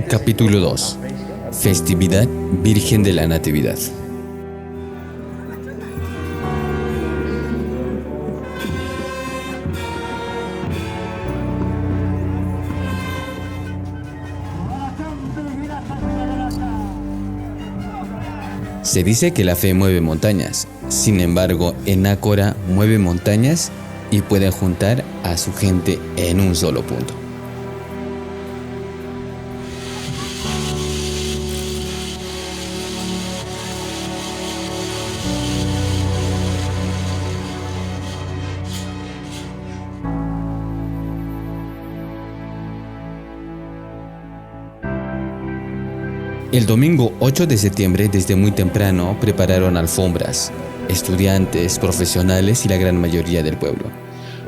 Capítulo 2. Festividad Virgen de la Natividad. Se dice que la fe mueve montañas, sin embargo, en Ácora mueve montañas y puede juntar a su gente en un solo punto. El domingo 8 de septiembre, desde muy temprano, prepararon alfombras, estudiantes, profesionales y la gran mayoría del pueblo,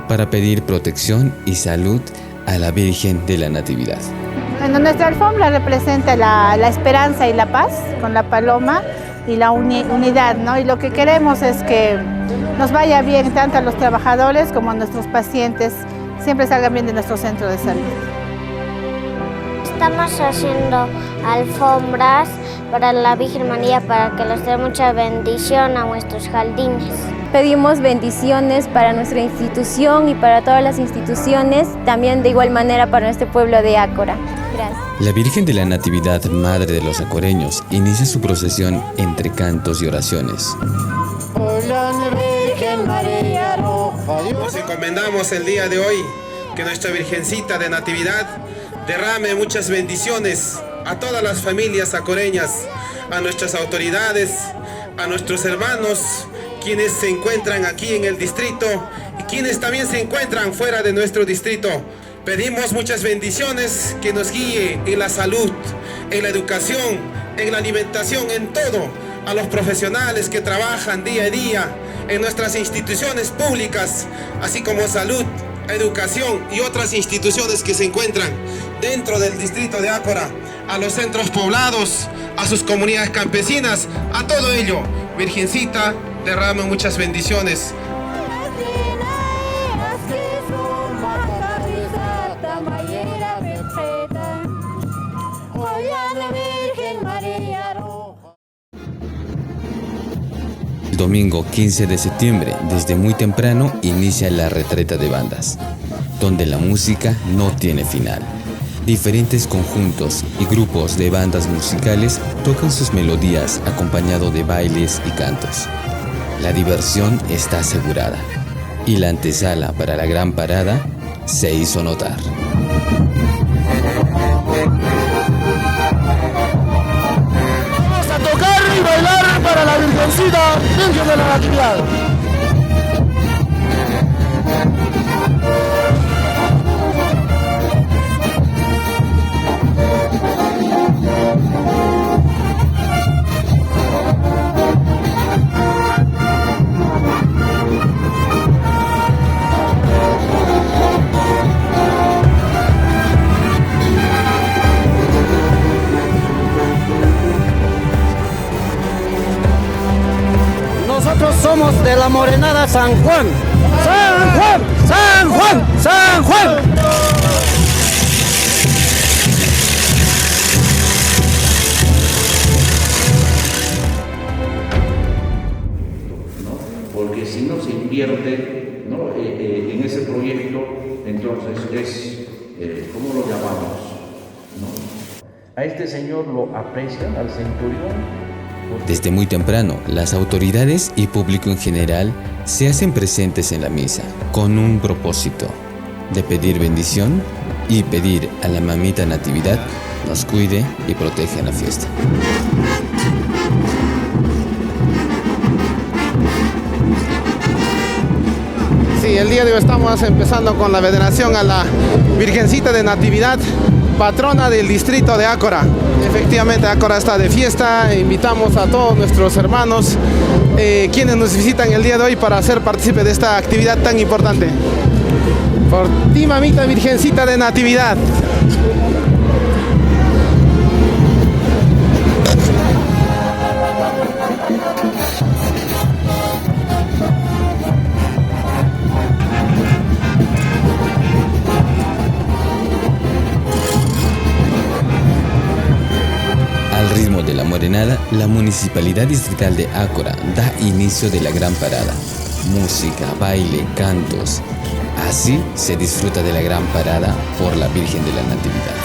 para pedir protección y salud a la Virgen de la Natividad. Bueno, nuestra alfombra representa la esperanza y la paz, con la paloma y la unidad, ¿no? Y lo que queremos es que nos vaya bien tanto a los trabajadores como a nuestros pacientes, siempre salgan bien de nuestro centro de salud. Estamos haciendo alfombras para la Virgen María para que les dé mucha bendición a nuestros jardines. Pedimos bendiciones para nuestra institución y para todas las instituciones, también de igual manera para nuestro pueblo de Ácora. Gracias. La Virgen de la Natividad, Madre de los Acoreños, inicia su procesión entre cantos y oraciones. Nos encomendamos el día de hoy que nuestra Virgencita de Natividad derrame muchas bendiciones a todas las familias acoreñas, a nuestras autoridades, a nuestros hermanos, quienes se encuentran aquí en el distrito y quienes también se encuentran fuera de nuestro distrito. Pedimos muchas bendiciones, que nos guíe en la salud, en la educación, en la alimentación, en todo, a los profesionales que trabajan día a día en nuestras instituciones públicas, así como salud, educación y otras instituciones que se encuentran dentro del distrito de Ácora, a los centros poblados, a sus comunidades campesinas, a todo ello. Virgencita, derrama muchas bendiciones. El domingo 15 de septiembre, desde muy temprano, inicia la retreta de bandas, donde la música no tiene final. Diferentes conjuntos y grupos de bandas musicales tocan sus melodías acompañado de bailes y cantos. La diversión está asegurada y la antesala para la gran parada se hizo notar. Vamos a tocar y bailar para la Virgencita, Virgen de la Natividad. Nosotros somos de la Morenada San Juan. ¡San Juan! ¡San Juan! ¡San Juan! Porque si no se invierte, ¿no? En ese proyecto, entonces es, ¿cómo lo llamamos? ¿No? A este señor lo aprecian, al centurión. Desde muy temprano, las autoridades y público en general se hacen presentes en la misa con un propósito de pedir bendición y pedir a la mamita Natividad nos cuide y proteja en la fiesta. Sí, el día de hoy estamos empezando con la veneración a la Virgencita de Natividad, patrona del distrito de Ácora. Efectivamente, Ácora está de fiesta. Invitamos a todos nuestros hermanos quienes nos visitan el día de hoy para ser partícipe de esta actividad tan importante. Por ti, mamita Virgencita de Natividad. ritmo de la morenada, la Municipalidad Distrital de Ácora da inicio de la gran parada. Música, baile, cantos. Así se disfruta de la gran parada por la Virgen de la Natividad.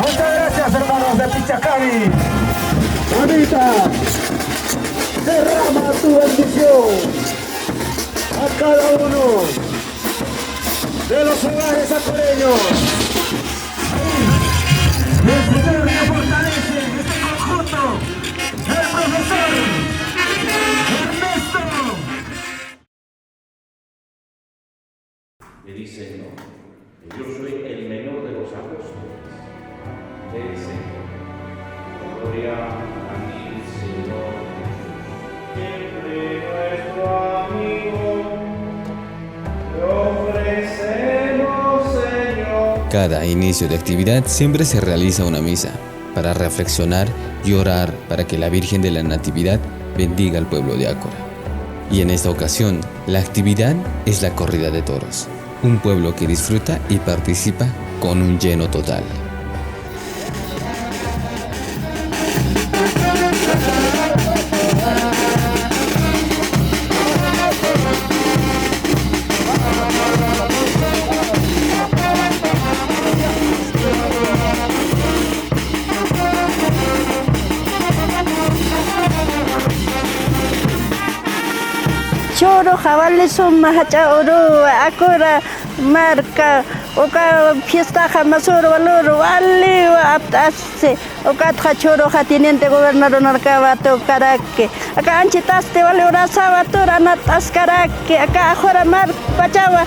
Muchas gracias, hermanos de Pichacani. Mamita, derrama tu bendición a cada uno de los hogares acuareños. El Señor que fortalece este conjunto, el profesor Ernesto. Le dice, no, yo soy el menor de los apóstoles. Le dice, gloria a ti, Señor. Siempre nuestro amigo, te ofrecemos, Señor. Cada inicio de actividad siempre se realiza una misa para reflexionar y orar para que la Virgen de la Natividad bendiga al pueblo de Ácora. Y en esta ocasión, la actividad es la corrida de toros. Un pueblo que disfruta y participa con un lleno total. Choro, jabales son mahacha oro, Ácora, marca, oka fiesta jamasoro valoro, vale, aptase, oka choro teniente gobernador narcabato caraque, acá anchitaste vale orasaba tora natas caraque, acá ahora mar pachava,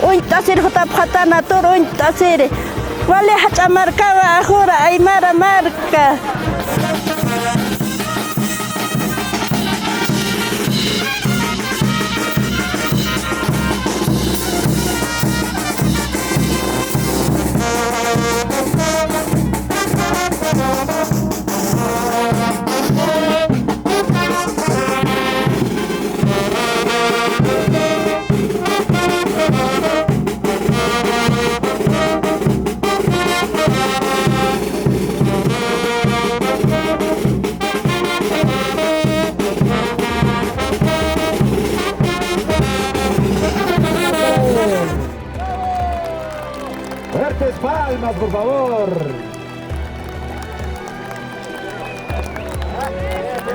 un taser jotap jatana toro un tasere, vale hacha marcaba ahora aymara marca. Fuertes palmas, por favor.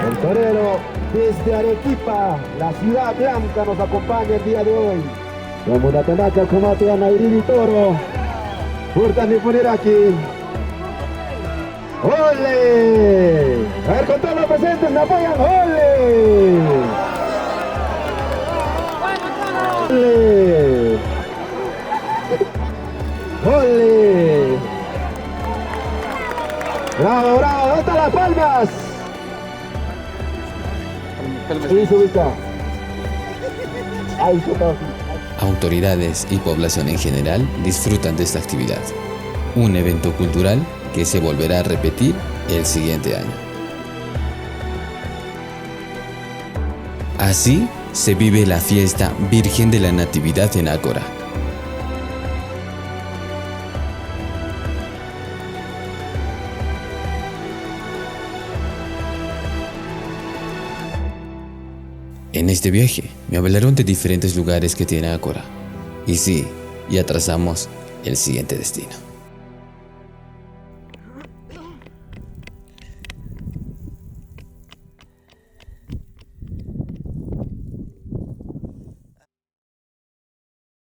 El torero desde Arequipa, la ciudad blanca, nos acompaña el día de hoy. Como la tenaca, como te van a ir y toro. Furtan de poner aquí. ¡Ole! A ver, con todos los presentes, me apoyan. ¡Ole! ¡Ole! ¡Ole! ¡Bravo, bravo! ¿Dónde están las palmas? Ahí se ubica. Ahí se está. Autoridades y población en general disfrutan de esta actividad. Un evento cultural que se volverá a repetir el siguiente año. Así se vive la fiesta Virgen de la Natividad en Ácora. En este viaje me hablaron de diferentes lugares que tiene Ácora. Y sí, y atrasamos el siguiente destino.